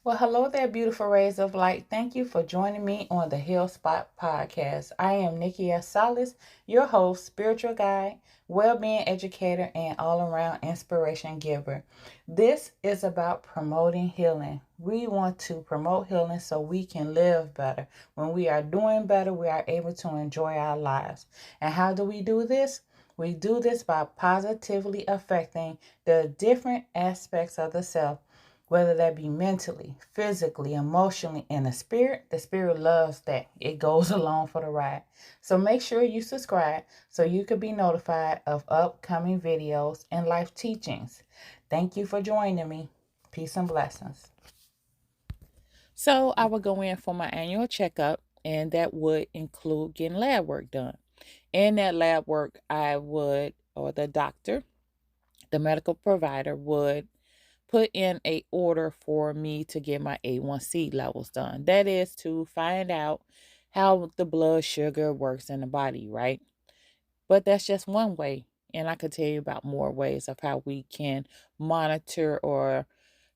Well, hello there, beautiful rays of light. Thank you for joining me on the Hill Spot podcast. I am Nikki S. Salas, your host, spiritual guide, well-being educator, and all-around inspiration giver. This is about promoting healing. We want to promote healing so we can live better. When we are doing better, we are able to enjoy our lives. And how do we do this? We do this by positively affecting the different aspects of the self, whether that be mentally, physically, emotionally, and the spirit. The spirit loves that. It goes along for the ride. So make sure you subscribe so you can be notified of upcoming videos and life teachings. Thank you for joining me. Peace and blessings. So I would go in for my annual checkup, and that would include getting lab work done. In that lab work, or the doctor, the medical provider would put in a order for me to get my A1C levels done. That is to find out how the blood sugar works in the body, right? But that's just one way. And I could tell you about more ways of how we can monitor or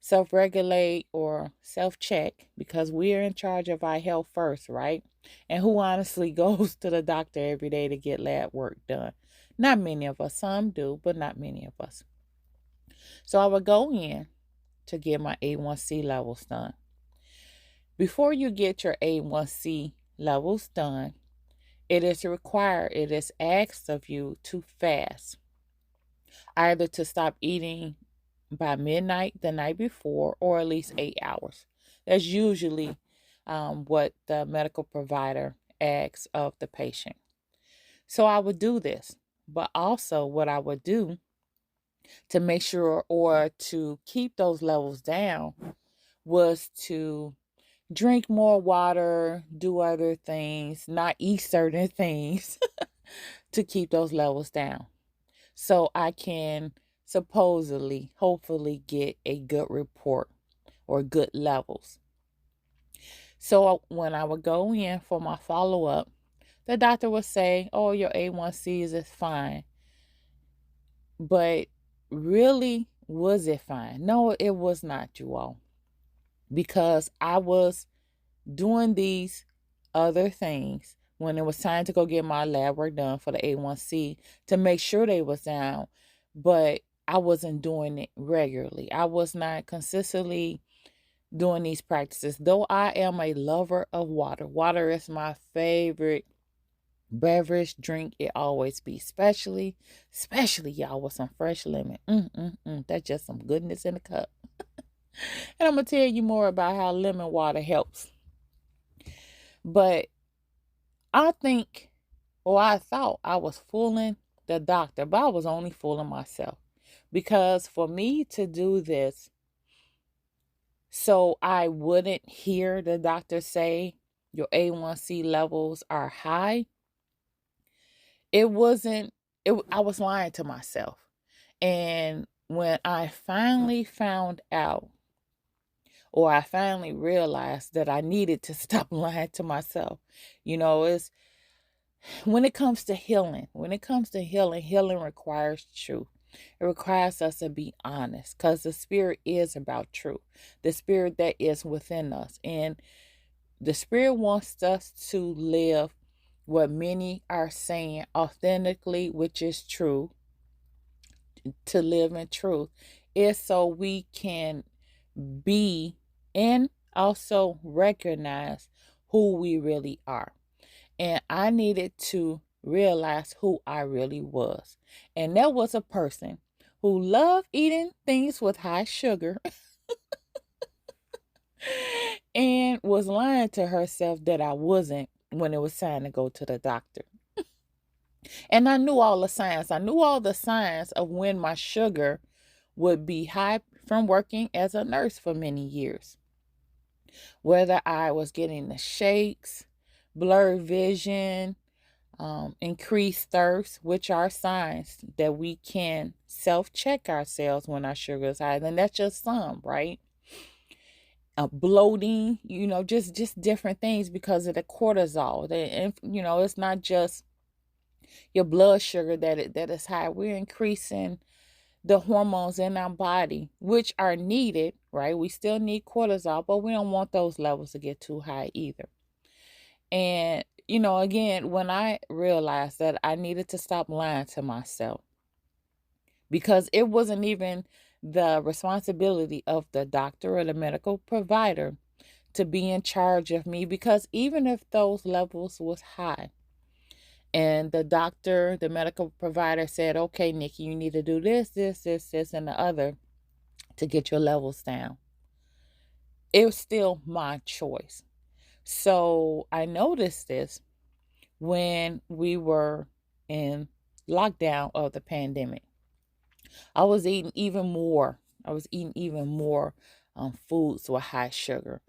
self regulate or self check, because we are in charge of our health first, right? And who honestly goes to the doctor every day to get lab work done? Not many of us. Some do, but not many of us. So I would go in to get my A1C levels done. Before you get your A1C levels done, it is asked of you to fast, either to stop eating by midnight the night before or at least 8 hours. That's usually what the medical provider asks of the patient. So I would do this, but also what I would do to make sure or to keep those levels down was to drink more water, do other things, not eat certain things to keep those levels down. So I can supposedly, hopefully, get a good report or good levels. So when I would go in for my follow up, the doctor would say, "Oh, your A1Cs is fine." But really, was it fine? No, it was not, you all, because I was doing these other things when it was time to go get my lab work done for the A1C to make sure they was down, but I wasn't doing it regularly. I was not consistently doing these practices. Though I am a lover of water. Water is my favorite beverage drink. It always be, especially y'all with some fresh lemon. That's just some goodness in a cup. And I'm gonna tell you more about how lemon water helps. But I think, or I thought I was fooling the doctor, but I was only fooling myself. Because for me to do this, so I wouldn't hear the doctor say your A1C levels are high, it wasn't, I was lying to myself. And when I finally found out, or I finally realized that I needed to stop lying to myself, it's when it comes to healing, healing requires truth. It requires us to be honest, because the spirit is about truth, the spirit that is within us. And the spirit wants us to live what many are saying authentically, which is true. To live in truth is so we can be and also recognize who we really are. And I needed to realize who I really was. And there was a person who loved eating things with high sugar and was lying to herself that I wasn't when it was time to go to the doctor. And I knew all the signs. I knew all the signs of when my sugar would be high from working as a nurse for many years. Whether I was getting the shakes, blurred vision, increased thirst, which are signs that we can self-check ourselves when our sugar is high. And that's just some, right? Bloating, just different things because of the cortisol. It's not just your blood sugar that is high. We're increasing the hormones in our body, which are needed, right? We still need cortisol, but we don't want those levels to get too high either. And, again, when I realized that I needed to stop lying to myself, because it wasn't even the responsibility of the doctor or the medical provider to be in charge of me, because even if those levels was high and the doctor, the medical provider said, okay, Nikki, you need to do this, and the other to get your levels down, it was still my choice. So I noticed this when we were in lockdown of the pandemic. I was eating even more. I was eating even more foods with high sugar.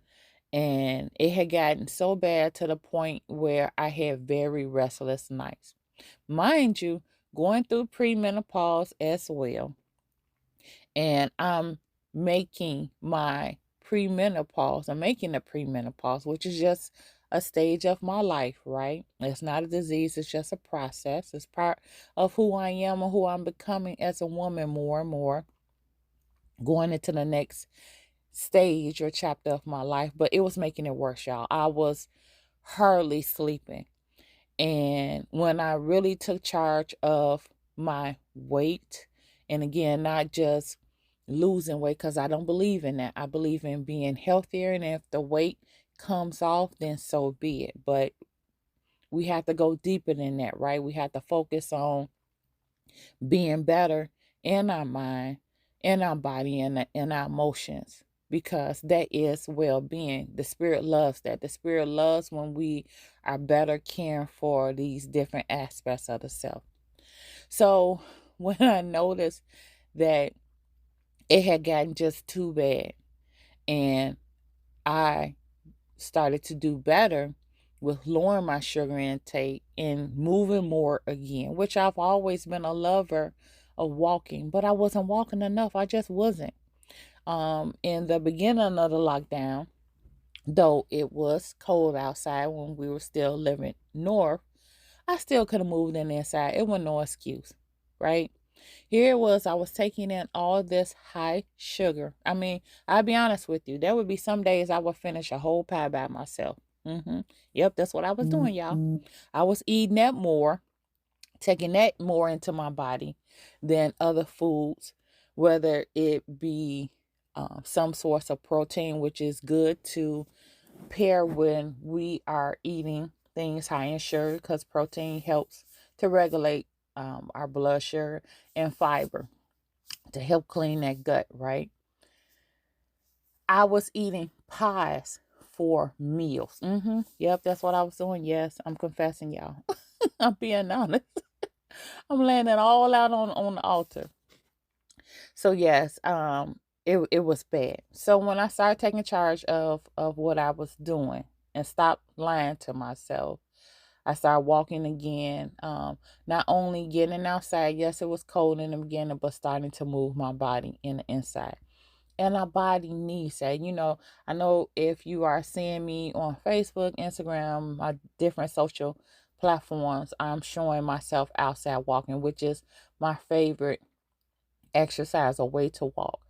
And it had gotten so bad to the point where I had very restless nights. Mind you, going through premenopause as well. And I'm making my premenopause. I'm making the premenopause, which is just a stage of my life, right? It's not a disease, it's just a process. It's part of who I am and who I'm becoming as a woman more and more, going into the next stage or chapter of my life. But it was making it worse, y'all. I was hardly sleeping. And when I really took charge of my weight, and again, not just losing weight, because I don't believe in that. I believe in being healthier. And if the weight comes off, then so be it. But we have to go deeper than that, right? We have to focus on being better in our mind, in our body, and in our emotions, because that is well-being. The spirit loves that. The spirit loves when we are better caring for these different aspects of the self. So when I noticed that it had gotten just too bad, and I started to do better with lowering my sugar intake and moving more again, which I've always been a lover of walking, but I wasn't walking enough. I just wasn't. In the beginning of the lockdown, though it was cold outside when we were still living north, I still could have moved in the inside. It was no excuse, right? Here it was, I was taking in all this high sugar. I mean, I'll be honest with you. There would be some days I would finish a whole pie by myself. Yep, that's what I was doing, y'all. I was eating that more, taking that more into my body than other foods, whether it be some source of protein, which is good to pair when we are eating things high in sugar, because protein helps to regulate our blood sugar, and fiber to help clean that gut, right? I was eating pies for meals. Yep, that's what I was doing. Yes, I'm confessing, y'all. I'm being honest. I'm laying it all out on the altar. So yes, it was bad. So when I started taking charge of what I was doing and stopped lying to myself, I started walking again. Not only getting outside, yes, it was cold in the beginning, but starting to move my body in the inside. And our body needs that. I know if you are seeing me on Facebook, Instagram, my different social platforms, I'm showing myself outside walking, which is my favorite exercise, a way to walk.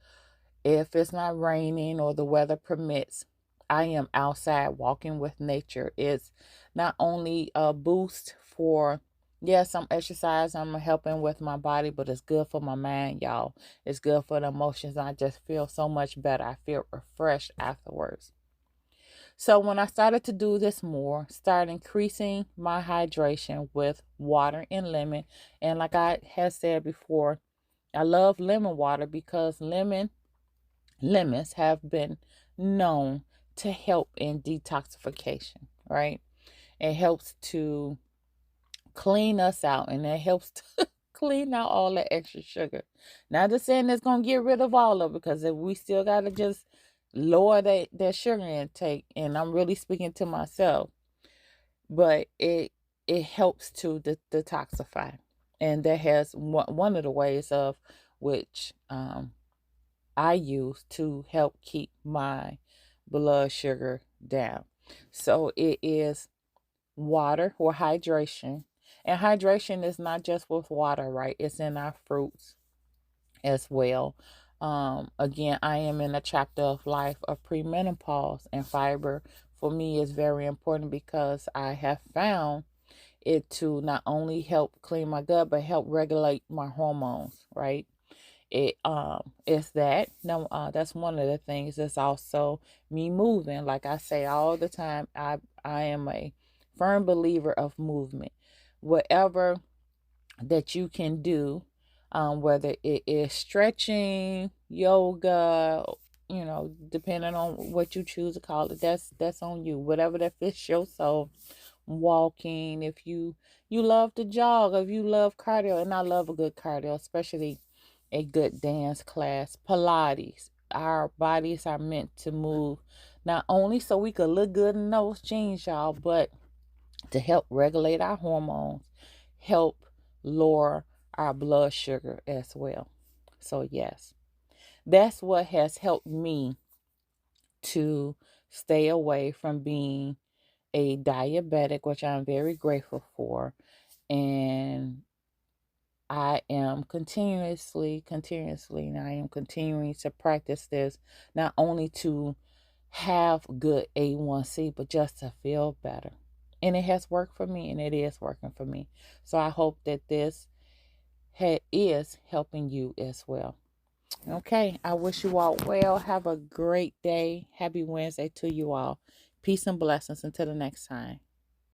If it's not raining or the weather permits, I am outside walking with nature. It's not only a boost for, yes, some exercise I'm helping with my body, but it's good for my mind, y'all. It's good for the emotions. I just feel so much better. I feel refreshed afterwards. So when I started to do this more, start increasing my hydration with water and lemon. And like I had said before, I love lemon water because lemons have been known to help in detoxification, right? It helps to clean us out, and it helps to clean out all the extra sugar. Not just saying it's going to get rid of all of it, because if we still got to just lower that sugar intake, and I'm really speaking to myself, but it helps to detoxify. And that has one of the ways of which I use to help keep my blood sugar down. So it is water or hydration. And hydration is not just with water, right? It's in our fruits. as well. Again, I am in a chapter of life of premenopause, and fiber for me is very important because I have found it to not only help clean my gut but help regulate my hormones, right? It's that. No, that's one of the things. It's also me moving. Like I say all the time, I am a firm believer of movement. Whatever that you can do, whether it is stretching, yoga, depending on what you choose to call it, that's on you. Whatever that fits your soul. Walking, if you love to jog, if you love cardio, and I love a good cardio, especially a good dance class, Pilates. Our bodies are meant to move, not only so we could look good in those jeans, y'all, but to help regulate our hormones, help lower our blood sugar as well. So, yes, that's what has helped me to stay away from being a diabetic, which I'm very grateful for. And I am continuously, and I am continuing to practice this, not only to have good A1C, but just to feel better. And it has worked for me, and it is working for me. So I hope that this is helping you as well. Okay, I wish you all well. Have a great day. Happy Wednesday to you all. Peace and blessings until the next time.